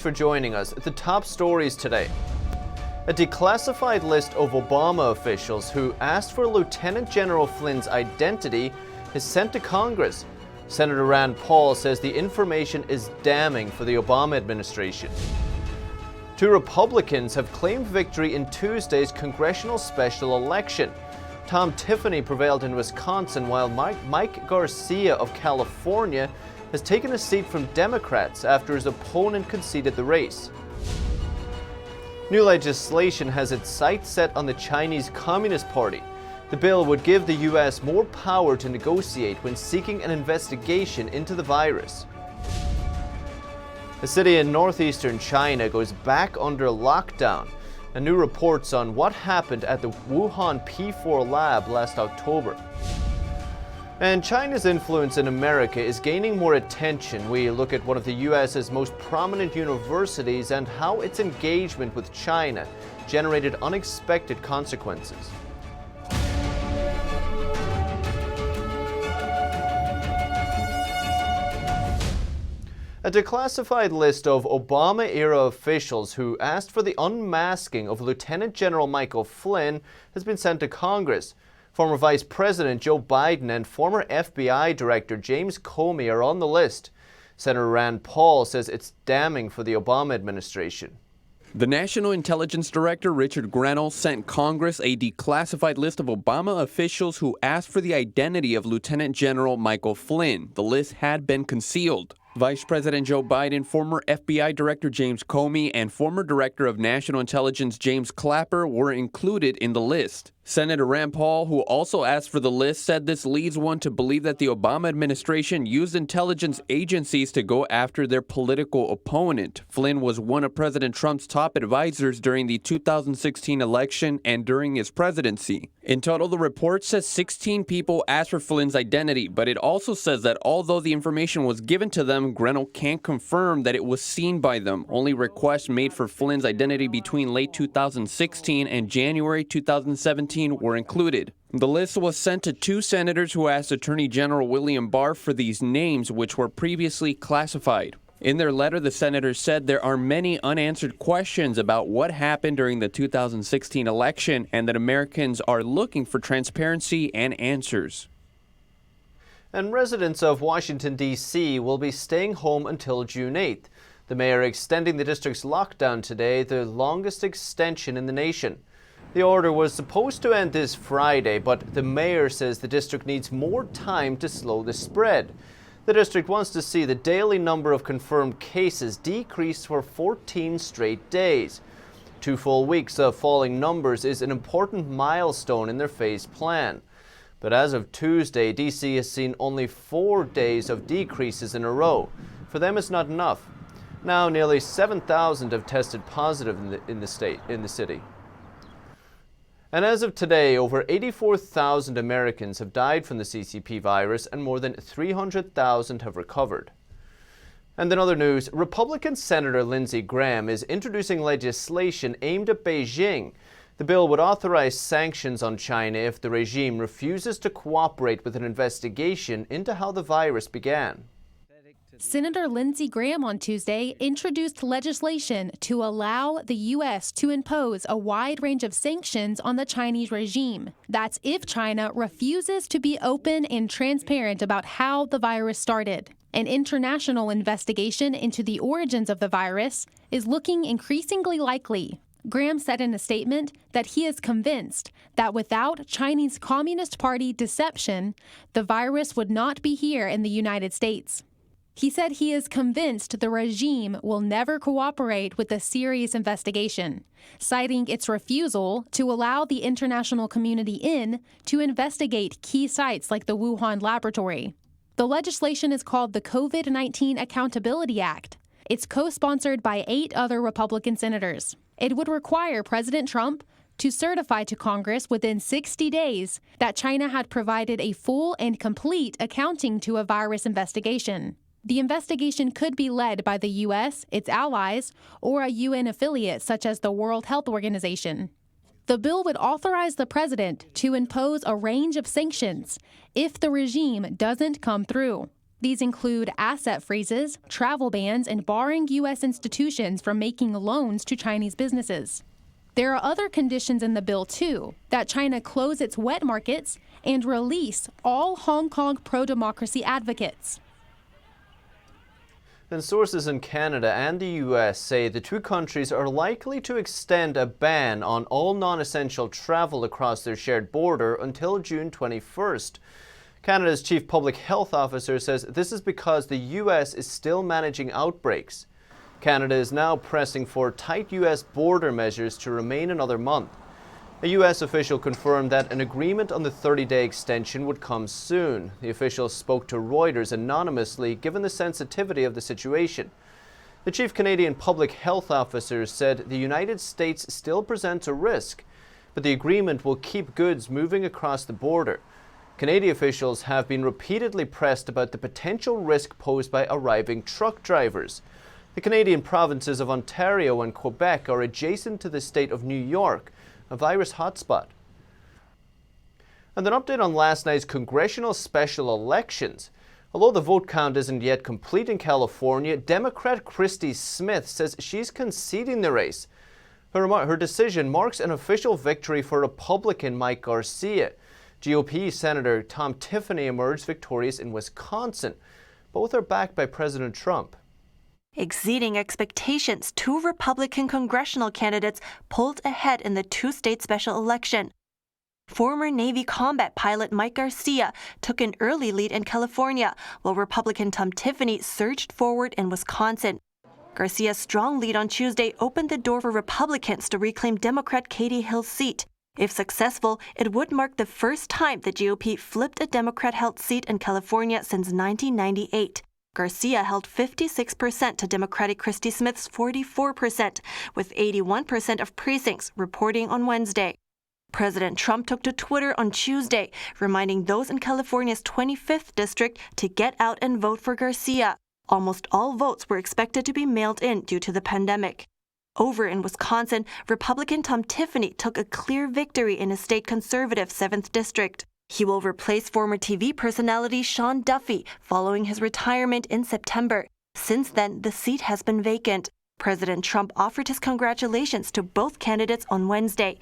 For joining us. The top stories today. A declassified list of Obama officials who asked for Lieutenant General Flynn's identity is sent to Congress. Senator Rand Paul says the information is damning for the Obama administration. Two Republicans have claimed victory in Tuesday's congressional special election. Tom Tiffany prevailed in Wisconsin, while Mike Garcia of California has taken a seat from Democrats after his opponent conceded the race. New legislation has its sights set on the Chinese Communist Party. The bill would give the U.S. more power to negotiate when seeking an investigation into the virus. A city in northeastern China goes back under lockdown. And new reports on what happened at the Wuhan P4 lab last October. And China's influence in America is gaining more attention. We look at one of the U.S.'s most prominent universities and how its engagement with China generated unexpected consequences. A declassified list of Obama-era officials who asked for the unmasking of Lieutenant General Michael Flynn has been sent to Congress. Former Vice President Joe Biden and former FBI Director James Comey are on the list. Senator Rand Paul says it's damning for the Obama administration. The National Intelligence Director, Richard Grenell, sent Congress a declassified list of Obama officials who asked for the identity of Lieutenant General Michael Flynn. The list had been concealed. Vice President Joe Biden, former FBI Director James Comey, and former Director of National Intelligence James Clapper were included in the list. Senator Rand Paul, who also asked for the list, said this leads one to believe that the Obama administration used intelligence agencies to go after their political opponent. Flynn was one of President Trump's top advisors during the 2016 election and during his presidency. In total, the report says 16 people asked for Flynn's identity, but it also says that although the information was given to them, Grenell can't confirm that it was seen by them. Only requests made for Flynn's identity between late 2016 and January 2017 were included. The list was sent to two senators who asked Attorney General William Barr for these names, which were previously classified. In their letter, the senators said there are many unanswered questions about what happened during the 2016 election and that Americans are looking for transparency and answers. And residents of Washington, D.C. will be staying home until June 8th. The mayor extending the district's lockdown today, the longest extension in the nation. The order was supposed to end this Friday, but the mayor says the district needs more time to slow the spread. The district wants to see the daily number of confirmed cases decrease for 14 straight days. 2 full weeks of falling numbers is an important milestone in their phased plan. But as of Tuesday, D.C. has seen only 4 days of decreases in a row. For them, it's not enough. Now, nearly 7,000 have tested positive in the city. And as of today, over 84,000 Americans have died from the CCP virus and more than 300,000 have recovered. And in other news, Republican Senator Lindsey Graham is introducing legislation aimed at Beijing. The bill would authorize sanctions on China if the regime refuses to cooperate with an investigation into how the virus began. Senator Lindsey Graham on Tuesday introduced legislation to allow the U.S. to impose a wide range of sanctions on the Chinese regime. That's if China refuses to be open and transparent about how the virus started. An international investigation into the origins of the virus is looking increasingly likely. Graham said in a statement that he is convinced that without Chinese Communist Party deception, the virus would not be here in the United States. He said he is convinced the regime will never cooperate with a serious investigation, citing its refusal to allow the international community in to investigate key sites like the Wuhan laboratory. The legislation is called the COVID-19 Accountability Act. It's co-sponsored by 8 other Republican senators. It would require President Trump to certify to Congress within 60 days that China had provided a full and complete accounting to a virus investigation. The investigation could be led by the U.S., its allies, or a UN affiliate such as the World Health Organization. The bill would authorize the president to impose a range of sanctions if the regime doesn't come through. These include asset freezes, travel bans, and barring U.S. institutions from making loans to Chinese businesses. There are other conditions in the bill, too, that China close its wet markets and release all Hong Kong pro-democracy advocates. And sources in Canada and the U.S. say the two countries are likely to extend a ban on all non-essential travel across their shared border until June 21st. Canada's chief public health officer says this is because the U.S. is still managing outbreaks. Canada is now pressing for tight U.S. border measures to remain another month. A U.S. official confirmed that an agreement on the 30-day extension would come soon. The official spoke to Reuters anonymously, given the sensitivity of the situation. The chief Canadian public health officer said the United States still presents a risk, but the agreement will keep goods moving across the border. Canadian officials have been repeatedly pressed about the potential risk posed by arriving truck drivers. The Canadian provinces of Ontario and Quebec are adjacent to the state of New York, a virus hotspot. And an update on last night's congressional special elections. Although the vote count isn't yet complete in California, Democrat Christy Smith says she's conceding the race. Her decision marks an official victory for Republican Mike Garcia. GOP Senator Tom Tiffany emerged victorious in Wisconsin. Both are backed by President Trump. Exceeding expectations, two Republican congressional candidates pulled ahead in the two-state special election. Former Navy combat pilot Mike Garcia took an early lead in California, while Republican Tom Tiffany surged forward in Wisconsin. Garcia's strong lead on Tuesday opened the door for Republicans to reclaim Democrat Katie Hill's seat. If successful, it would mark the first time the GOP flipped a Democrat-held seat in California since 1998. Garcia held 56% to Democratic Christy Smith's 44%, with 81% of precincts reporting on Wednesday. President Trump took to Twitter on Tuesday, reminding those in California's 25th district to get out and vote for Garcia. Almost all votes were expected to be mailed in due to the pandemic. Over in Wisconsin, Republican Tom Tiffany took a clear victory in his state conservative 7th district. He will replace former TV personality Sean Duffy following his retirement in September. Since then, the seat has been vacant. President Trump offered his congratulations to both candidates on Wednesday.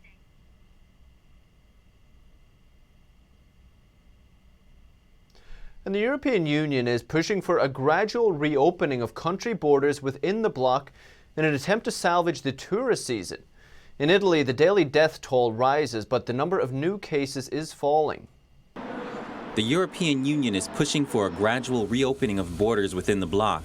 And the European Union is pushing for a gradual reopening of country borders within the bloc in an attempt to salvage the tourist season. In Italy, the daily death toll rises, but the number of new cases is falling. The European Union is pushing for a gradual reopening of borders within the bloc,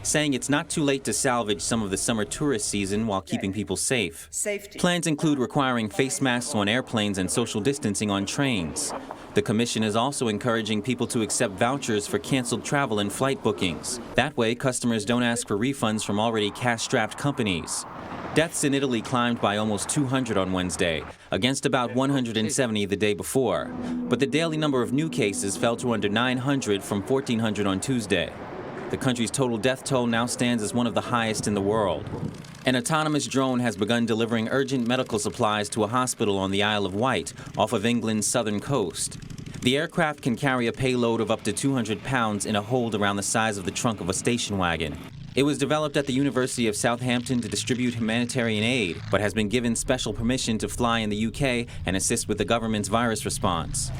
saying it's not too late to salvage some of the summer tourist season while keeping people safe. Plans include requiring face masks on airplanes and social distancing on trains. The Commission is also encouraging people to accept vouchers for canceled travel and flight bookings. That way, customers don't ask for refunds from already cash-strapped companies. Deaths in Italy climbed by almost 200 on Wednesday, against about 170 the day before. But the daily number of new cases fell to under 900 from 1,400 on Tuesday. The country's total death toll now stands as one of the highest in the world. An autonomous drone has begun delivering urgent medical supplies to a hospital on the Isle of Wight, off of England's southern coast. The aircraft can carry a payload of up to 200 pounds in a hold around the size of the trunk of a station wagon. It was developed at the University of Southampton to distribute humanitarian aid, but has been given special permission to fly in the UK and assist with the government's virus response.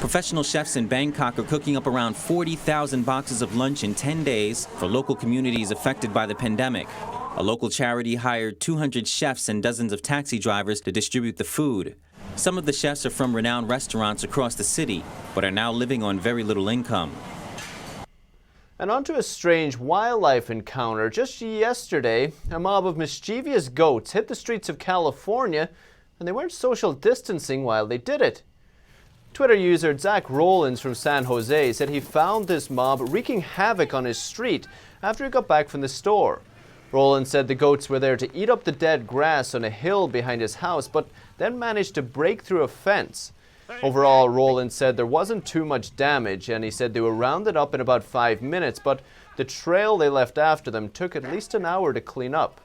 Professional chefs in Bangkok are cooking up around 40,000 boxes of lunch in 10 days for local communities affected by the pandemic. A local charity hired 200 chefs and dozens of taxi drivers to distribute the food. Some of the chefs are from renowned restaurants across the city, but are now living on very little income. And onto a strange wildlife encounter. Just yesterday, a mob of mischievous goats hit the streets of California, and they weren't social distancing while they did it. Twitter user Zach Rollins from San Jose said he found this mob wreaking havoc on his street after he got back from the store. Rollins said the goats were there to eat up the dead grass on a hill behind his house, but then managed to break through a fence. Overall, Rollins said there wasn't too much damage, and he said they were rounded up in about 5 minutes, but the trail they left after them took at least an hour to clean up.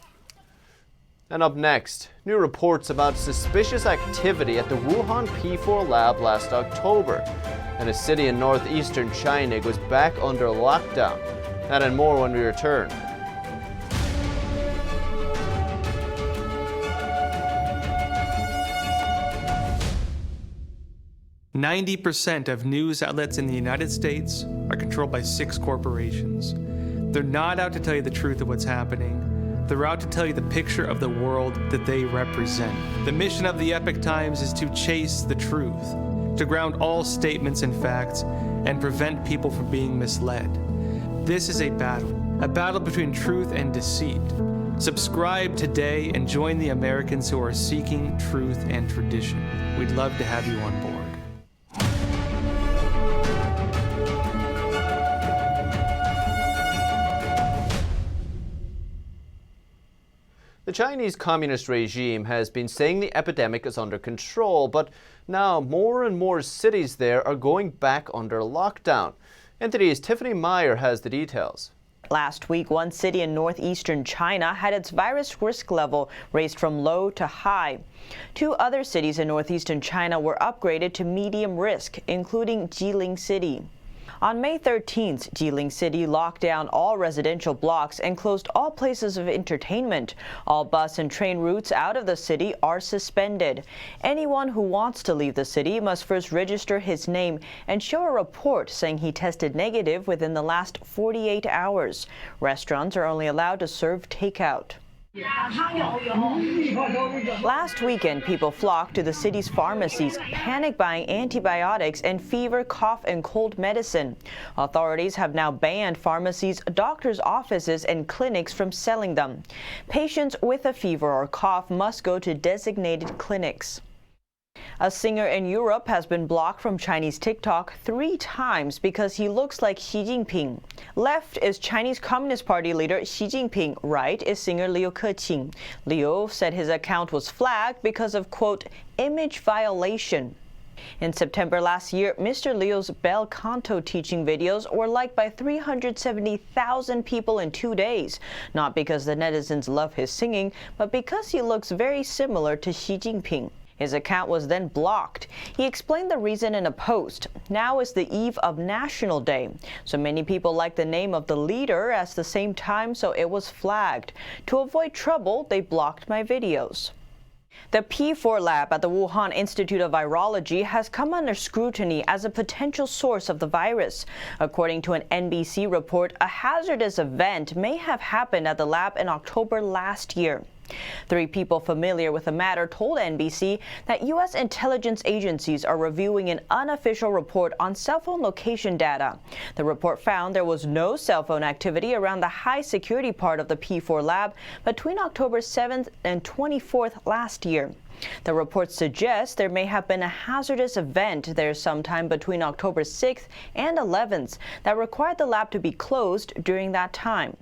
And up next, new reports about suspicious activity at the Wuhan P4 lab last October. And a city in northeastern China goes back under lockdown. That and more when we return. "90% of news outlets in the United States are controlled by 6 corporations. They're not out to tell you the truth of what's happening. They're out to tell you the picture of the world that they represent. The mission of the Epoch Times is to chase the truth, to ground all statements in facts, and prevent people from being misled. This is a battle between truth and deceit. Subscribe today and join the Americans who are seeking truth and tradition. We'd love to have you on board." The Chinese Communist regime has been saying the epidemic is under control, but now more and more cities there are going back under lockdown. NTD's Tiffany Meyer has the details. Last week, one city in northeastern China had its virus risk level raised from low to high. 2 other cities in northeastern China were upgraded to medium risk, including Jilin City. On May 13th, Jilin City locked down all residential blocks and closed all places of entertainment. All bus and train routes out of the city are suspended. Anyone who wants to leave the city must first register his name and show a report saying he tested negative within the last 48 hours. Restaurants are only allowed to serve takeout. Last weekend, people flocked to the city's pharmacies, panic buying antibiotics and fever, cough, and cold medicine. Authorities have now banned pharmacies, doctors' offices, and clinics from selling them. Patients with a fever or cough must go to designated clinics. A singer in Europe has been blocked from Chinese TikTok 3 times because he looks like Xi Jinping. Left is Chinese Communist Party leader Xi Jinping. Right is singer Liu Keqing. Liu said his account was flagged because of, quote, image violation. In September last year, Mr. Liu's bel canto teaching videos were liked by 370,000 people in 2 days. Not because the netizens love his singing, but because he looks very similar to Xi Jinping. His account was then blocked. He explained the reason in a post. Now is the eve of National Day. So many people like the name of the leader at the same time, so it was flagged. To avoid trouble, they blocked my videos. The P4 lab at the Wuhan Institute of Virology has come under scrutiny as a potential source of the virus. According to an NBC report, a hazardous event may have happened at the lab in October last year. 3 people familiar with the matter told NBC that U.S. intelligence agencies are reviewing an unofficial report on cell phone location data. The report found there was no cell phone activity around the high security part of the P4 lab between October 7th and 24th last year. The report suggests there may have been a hazardous event there sometime between October 6th and 11th that required the lab to be closed during that time.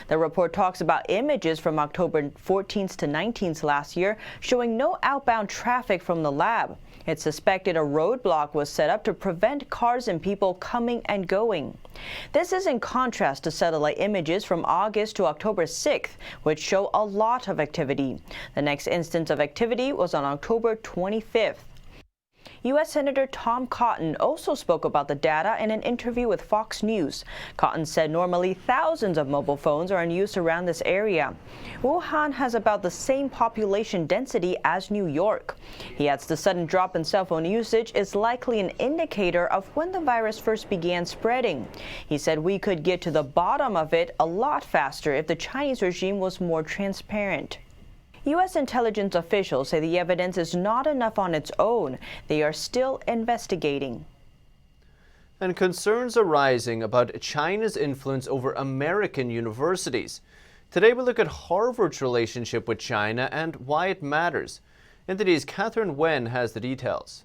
The report talks about images from October 14th to 19th last year showing no outbound traffic from the lab. It suspected a roadblock was set up to prevent cars and people coming and going. This is in contrast to satellite images from August to October 6th, which show a lot of activity. The next instance of activity was on October 25th. U.S. Senator Tom Cotton also spoke about the data in an interview with Fox News. Cotton said normally thousands of mobile phones are in use around this area. Wuhan has about the same population density as New York. He adds the sudden drop in cell phone usage is likely an indicator of when the virus first began spreading. He said we could get to the bottom of it a lot faster if the Chinese regime was more transparent. U.S. intelligence officials say the evidence is not enough on its own. They are still investigating. And concerns are rising about China's influence over American universities. Today we look at Harvard's relationship with China and why it matters. NTD's Catherine Wen has the details.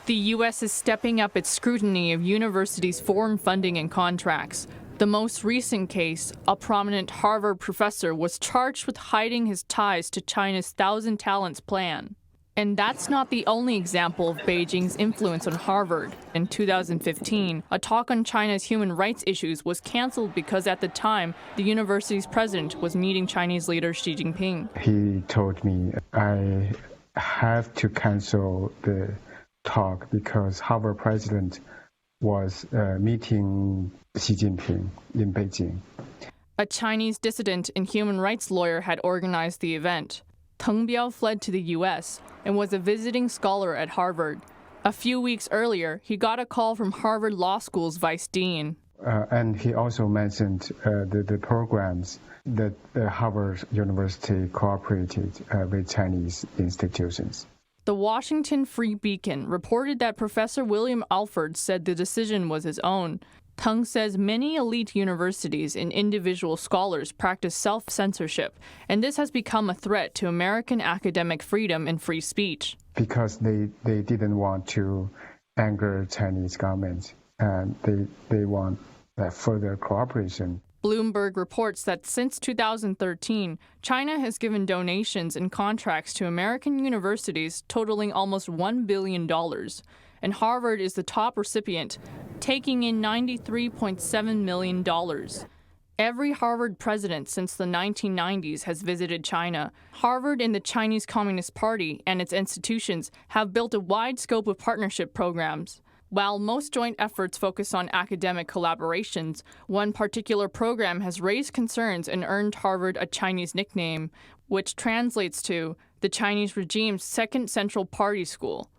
The U.S. is stepping up its scrutiny of universities' foreign funding and contracts. The most recent case, a prominent Harvard professor was charged with hiding his ties to China's Thousand Talents plan. And that's not the only example of Beijing's influence on Harvard. In 2015, a talk on China's human rights issues was canceled because at the time, the university's president was meeting Chinese leader Xi Jinping. He told me I have to cancel the talk because Harvard president was meeting Xi Jinping in Beijing. A Chinese dissident and human rights lawyer had organized the event. Teng Biao fled to the U.S. and was a visiting scholar at Harvard. A few weeks earlier, he got a call from Harvard Law School's vice dean. And he also mentioned the programs that Harvard University cooperated with Chinese institutions. The Washington Free Beacon reported that Professor William Alford said the decision was his own. Teng says many elite universities and individual scholars practice self-censorship, and this has become a threat to American academic freedom and free speech. Because they didn't want to anger Chinese government, and they want further cooperation. Bloomberg reports that since 2013, China has given donations and contracts to American universities totaling almost $1 billion, and Harvard is the top recipient, taking in $93.7 million. Every Harvard president since the 1990s has visited China. Harvard and the Chinese Communist Party and its institutions have built a wide scope of partnership programs. While most joint efforts focus on academic collaborations, one particular program has raised concerns and earned Harvard a Chinese nickname, which translates to the Chinese regime's second central party school.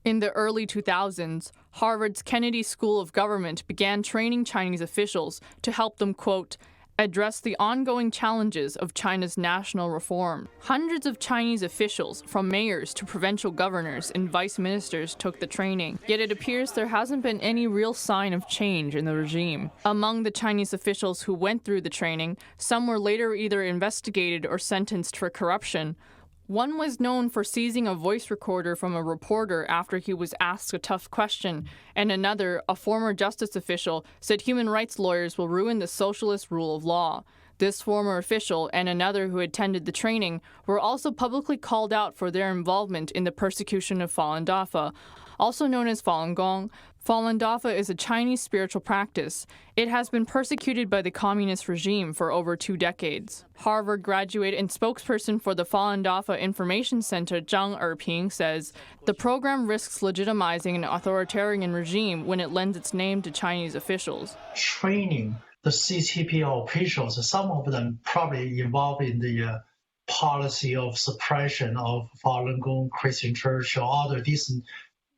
In the early 2000s, Harvard's Kennedy School of Government began training Chinese officials to help them, quote, address the ongoing challenges of China's national reform. Hundreds of Chinese officials, from mayors to provincial governors and vice ministers, took the training. Yet it appears there hasn't been any real sign of change in the regime. Among the Chinese officials who went through the training, some were later either investigated or sentenced for corruption. One was known for seizing a voice recorder from a reporter after he was asked a tough question, and another, a former justice official, said human rights lawyers will ruin the socialist rule of law. This former official and another who attended the training were also publicly called out for their involvement in the persecution of Falun Dafa, also known as Falun Gong. Falun Dafa is a Chinese spiritual practice. It has been persecuted by the communist regime for over 2 decades. Harvard graduate and spokesperson for the Falun Dafa Information Center, Zhang Erping, says the program risks legitimizing an authoritarian regime when it lends its name to Chinese officials. Training the CCP officials, some of them probably involved in the policy of suppression of Falun Gong Christian Church or other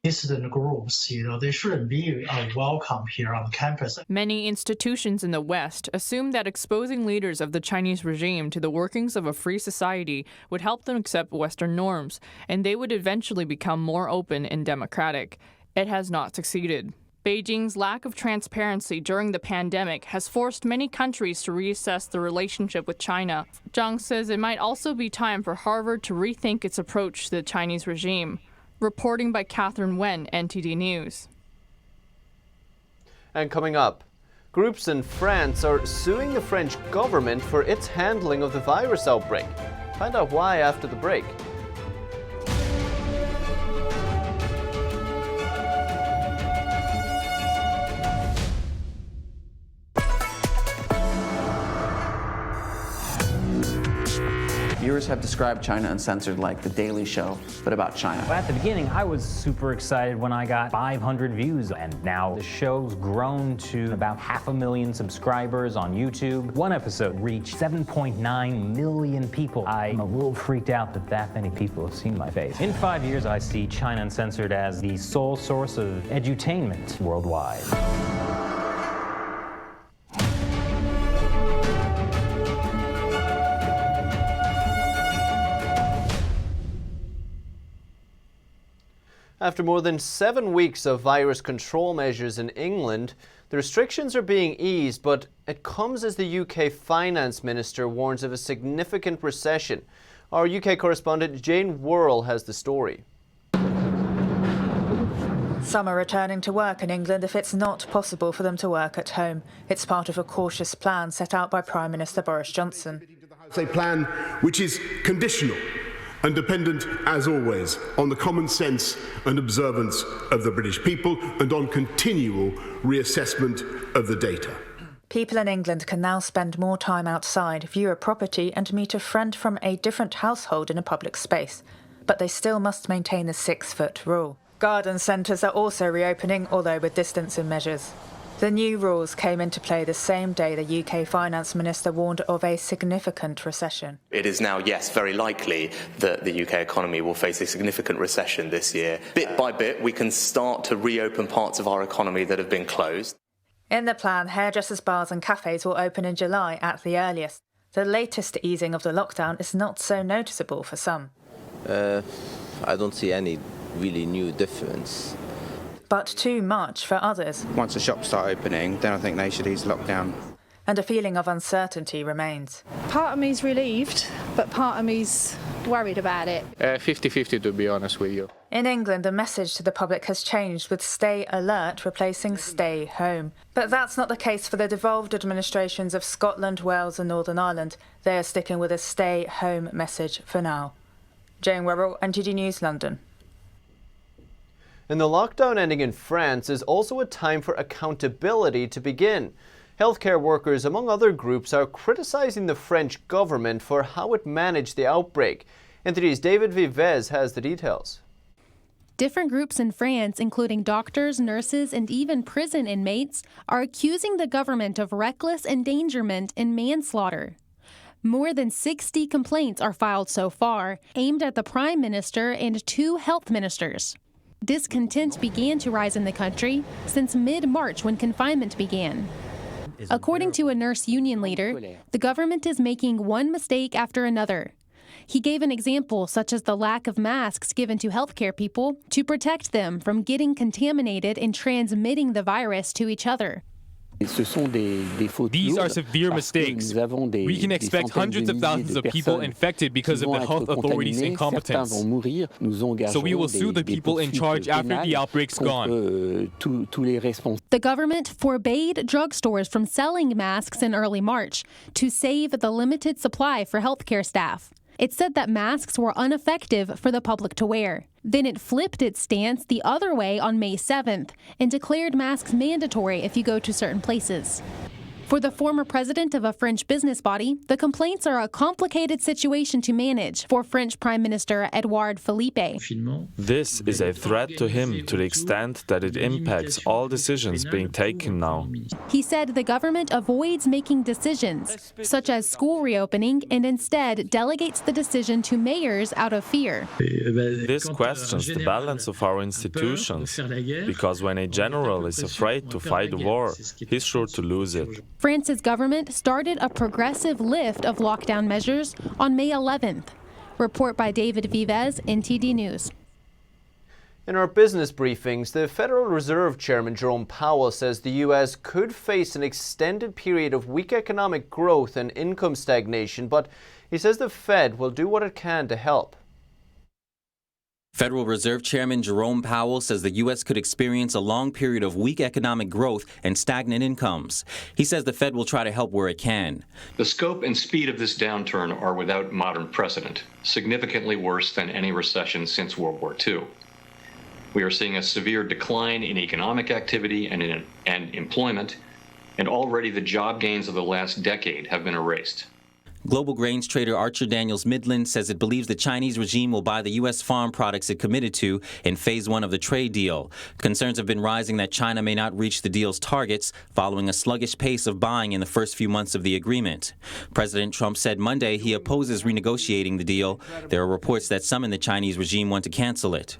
dissident groups, they shouldn't be welcome here on campus. Many institutions in the West assume that exposing leaders of the Chinese regime to the workings of a free society would help them accept Western norms, and they would eventually become more open and democratic. It has not succeeded. Beijing's lack of transparency during the pandemic has forced many countries to reassess the relationship with China. Zhang says it might also be time for Harvard to rethink its approach to the Chinese regime. Reporting by Catherine Wen, NTD News. And coming up, groups in France are suing the French government for its handling of the virus outbreak. Find out why after the break. Viewers have described China Uncensored like The Daily Show, but about China. At the beginning, I was super excited when I got 500 views, and now the show's grown to about 500,000 subscribers on YouTube. One episode reached 7.9 million people. I'm a little freaked out that many people have seen my face. In 5 years, I see China Uncensored as the sole source of edutainment worldwide. After more than 7 weeks of virus control measures in England, the restrictions are being eased, but it comes as the UK Finance Minister warns of a significant recession. Our UK correspondent Jane Worrell has the story. Some are returning to work in England if it's not possible for them to work at home. It's part of a cautious plan set out by Prime Minister Boris Johnson. It's a plan which is conditional and dependent, as always, on the common sense and observance of the British people and on continual reassessment of the data. People in England can now spend more time outside, view a property and meet a friend from a different household in a public space. But they still must maintain the 6-foot rule. Garden centres are also reopening, although with distancing measures. The new rules came into play the same day the UK Finance Minister warned of a significant recession. It is now, yes, very likely that the UK economy will face a significant recession this year. Bit by bit, we can start to reopen parts of our economy that have been closed. In the plan, hairdressers, bars and cafes will open in July at the earliest. The latest easing of the lockdown is not so noticeable for some. I don't see any really new difference. But too much for others. Once the shops start opening, then I think they should ease lockdown. And a feeling of uncertainty remains. Part of me's relieved, but part of me's worried about it. 50-50 to be honest with you. In England, the message to the public has changed, with stay alert replacing stay home. But that's not the case for the devolved administrations of Scotland, Wales and Northern Ireland. They are sticking with a stay home message for now. Jane Werrell, NTD News, London. And the lockdown ending in France is also a time for accountability to begin. Healthcare workers, among other groups, are criticizing the French government for how it managed the outbreak. NTD's David Vivez has the details. Different groups in France, including doctors, nurses, and even prison inmates, are accusing the government of reckless endangerment and manslaughter. More than 60 complaints are filed so far, aimed at the Prime Minister and 2 health ministers. Discontent began to rise in the country since mid-March when confinement began. According to a nurse union leader, the government is making one mistake after another. He gave an example such as the lack of masks given to healthcare people to protect them from getting contaminated and transmitting the virus to each other. These are severe mistakes. We can expect hundreds of thousands of people infected because of the health authorities' incompetence. So we will sue the people in charge after the outbreak's gone. The government forbade drugstores from selling masks in early March to save the limited supply for healthcare staff. It said that masks were ineffective for the public to wear. Then it flipped its stance the other way on May 7th and declared masks mandatory if you go to certain places. For the former president of a French business body, the complaints are a complicated situation to manage for French Prime Minister Edouard Philippe. This is a threat to him to the extent that it impacts all decisions being taken now. He said the government avoids making decisions, such as school reopening, and instead delegates the decision to mayors out of fear. This questions the balance of our institutions, because when a general is afraid to fight a war, he's sure to lose it. France's government started a progressive lift of lockdown measures on May 11th. Report by David Vivez, NTD News. In our business briefings, the Federal Reserve Chairman Jerome Powell says the U.S. could face an extended period of weak economic growth and income stagnation, but he says the Fed will do what it can to help. Federal Reserve Chairman Jerome Powell says the U.S. could experience a long period of weak economic growth and stagnant incomes. He says the Fed will try to help where it can. The scope and speed of this downturn are without modern precedent, significantly worse than any recession since World War II. We are seeing a severe decline in economic activity and employment, and already the job gains of the last decade have been erased. Global grains trader Archer Daniels Midland says it believes the Chinese regime will buy the U.S. farm products it committed to in Phase 1 of the trade deal. Concerns have been rising that China may not reach the deal's targets following a sluggish pace of buying in the first few months of the agreement. President Trump said Monday he opposes renegotiating the deal. There are reports that some in the Chinese regime want to cancel it.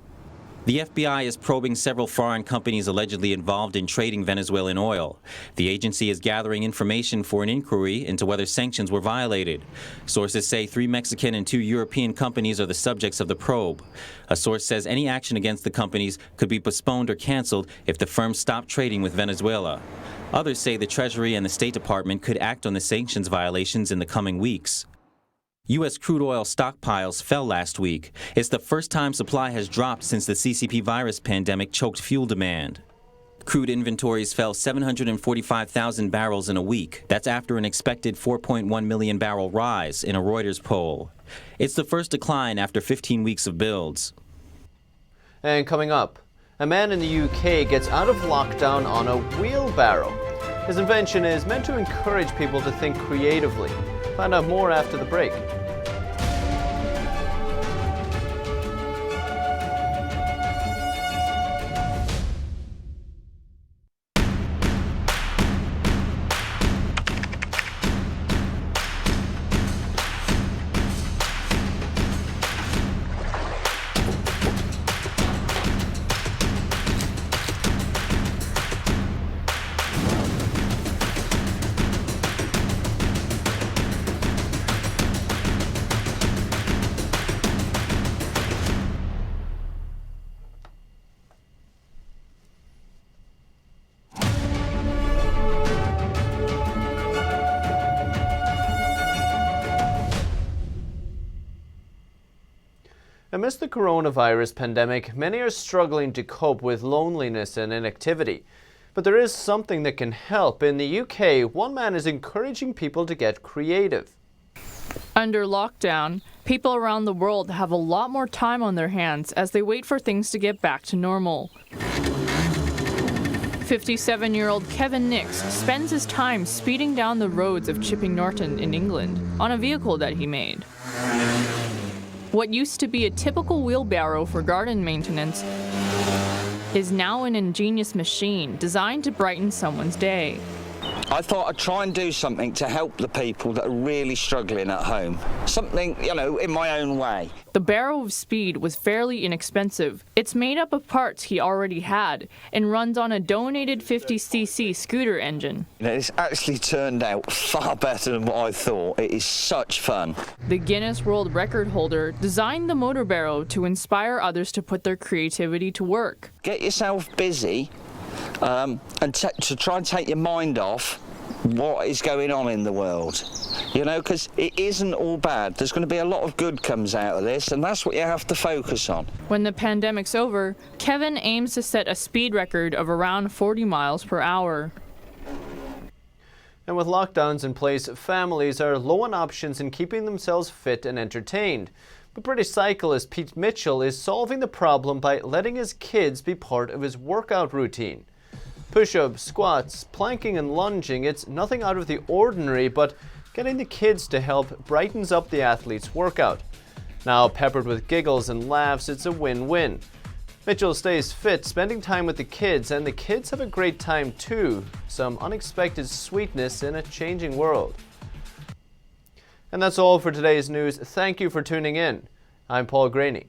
The FBI is probing several foreign companies allegedly involved in trading Venezuelan oil. The agency is gathering information for an inquiry into whether sanctions were violated. Sources say 3 Mexican and 2 European companies are the subjects of the probe. A source says any action against the companies could be postponed or canceled if the firms stop trading with Venezuela. Others say the Treasury and the State Department could act on the sanctions violations in the coming weeks. U.S. crude oil stockpiles fell last week. It's the first time supply has dropped since the CCP virus pandemic choked fuel demand. Crude inventories fell 745,000 barrels in a week. That's after an expected 4.1 million barrel rise in a Reuters poll. It's the first decline after 15 weeks of builds. And coming up, a man in the UK gets out of lockdown on a wheelbarrow. His invention is meant to encourage people to think creatively. Find out more after the break. Amidst the coronavirus pandemic, many are struggling to cope with loneliness and inactivity. But there is something that can help. In the UK, one man is encouraging people to get creative. Under lockdown, people around the world have a lot more time on their hands as they wait for things to get back to normal. 57-year-old Kevin Nix spends his time speeding down the roads of Chipping Norton in England on a vehicle that he made. What used to be a typical wheelbarrow for garden maintenance is now an ingenious machine designed to brighten someone's day. I thought I'd try and do something to help the people that are really struggling at home. Something, in my own way. The Barrow of Speed was fairly inexpensive. It's made up of parts he already had and runs on a donated 50cc scooter engine. It's actually turned out far better than what I thought. It is such fun. The Guinness World Record holder designed the motor barrow to inspire others to put their creativity to work. Get yourself busy and to try and take your mind off what is going on in the world, because it isn't all bad. There's going to be a lot of good comes out of this, and that's what you have to focus on. When the pandemic's over, Kevin aims to set a speed record of around 40 miles per hour. And with lockdowns in place, families are low on options in keeping themselves fit and entertained. But British cyclist Pete Mitchell is solving the problem by letting his kids be part of his workout routine. Push-ups, squats, planking and lunging, it's nothing out of the ordinary, but getting the kids to help brightens up the athlete's workout. Now peppered with giggles and laughs, it's a win-win. Mitchell stays fit, spending time with the kids, and the kids have a great time too. Some unexpected sweetness in a changing world. And that's all for today's news. Thank you for tuning in. I'm Paul Graney.